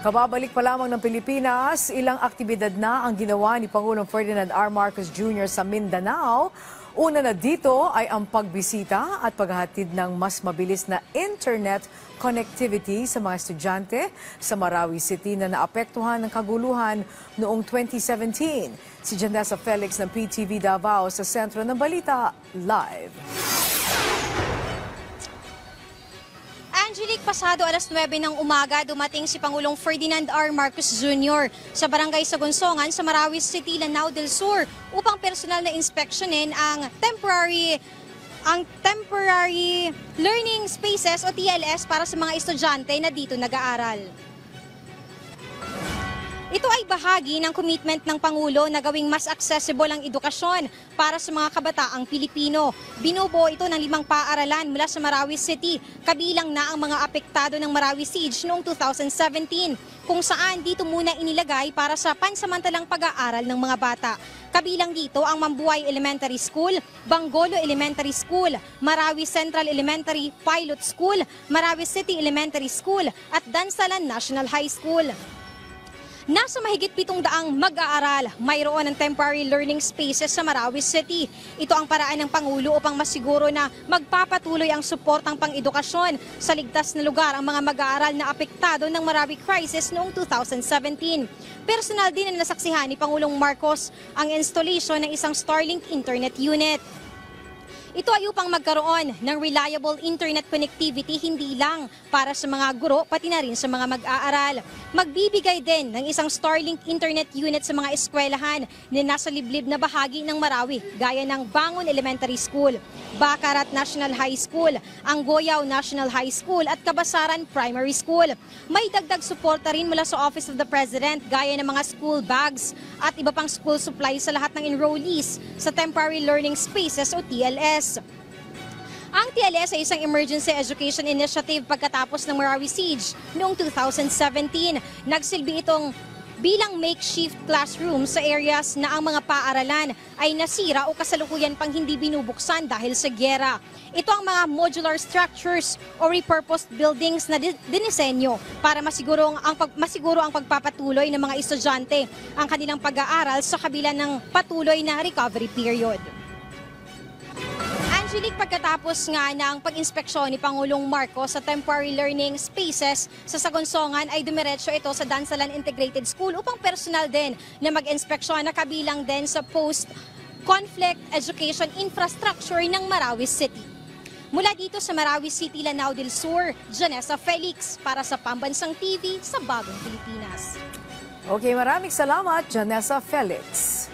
Kababalik pa lamang ng Pilipinas, ilang aktibidad na ang ginawa ni Pangulong Ferdinand R. Marcos Jr. sa Mindanao. Una na dito ay ang pagbisita at paghahatid ng mas mabilis na internet connectivity sa mga estudyante sa Marawi City na naapektuhan ng kaguluhan noong 2017. Si Janessa Felix ng PTV Davao sa sentro ng balita live. Angelique, pasado alas 9 ng umaga, dumating si Pangulong Ferdinand R. Marcos Jr. sa Barangay Sagunsongan sa Marawi City, Lanao del Sur upang personal na inspeksyonin ang temporary learning spaces o TLS para sa mga estudyante na dito nag-aaral. Ito ay bahagi ng commitment ng Pangulo na gawing mas accessible ang edukasyon para sa mga kabataang Pilipino. Binubuo ito ng 5 paaralan mula sa Marawi City, kabilang na ang mga apektado ng Marawi Siege noong 2017, kung saan dito muna inilagay para sa pansamantalang pag-aaral ng mga bata. Kabilang dito ang Mambuay Elementary School, Bangolo Elementary School, Marawi Central Elementary Pilot School, Marawi City Elementary School at Dansalan National High School. Nasa mahigit 700 mag-aaral, mayroon ng temporary learning spaces sa Marawi City. Ito ang paraan ng Pangulo upang masiguro na magpapatuloy ang suportang pang-edukasyon sa ligtas na lugar ang mga mag-aaral na apektado ng Marawi crisis noong 2017. Personal din na nasaksihan ni Pangulong Marcos ang installation ng isang Starlink internet unit. Ito ay upang magkaroon ng reliable internet connectivity hindi lang para sa mga guro pati na rin sa mga mag-aaral. Magbibigay din ng isang Starlink internet unit sa mga eskwelahan na nasa liblib na bahagi ng Marawi gaya ng Bangon Elementary School, Bacarat National High School, Angoyao National High School at Kabasaran Primary School. May dagdag suporta rin mula sa Office of the President gaya ng mga school bags at iba pang school supplies sa lahat ng enrollees sa Temporary Learning Spaces o TLS. Ang TLS ay isang emergency education initiative pagkatapos ng Marawi Siege noong 2017. Nagsilbi itong bilang makeshift classroom sa areas na ang mga paaralan ay nasira o kasalukuyan pang hindi binubuksan dahil sa gyera. Ito ang mga modular structures o repurposed buildings na dinisenyo para masiguro ang pagpapatuloy ng mga estudyante ang kanilang pag-aaral sa kabila ng patuloy na recovery period. Angelique, pagkatapos nga ng pag-inspeksyon ni Pangulong Marcos sa temporary learning spaces sa Sagunsongan ay dumiretso ito sa Dansalan Integrated School upang personal din na mag-inspeksyon na kabilang din sa post-conflict education infrastructure ng Marawi City. Mula dito sa Marawi City, Lanao del Sur, Janessa Felix para sa Pambansang TV sa Bagong Pilipinas. Okay, maraming salamat, Janessa Felix.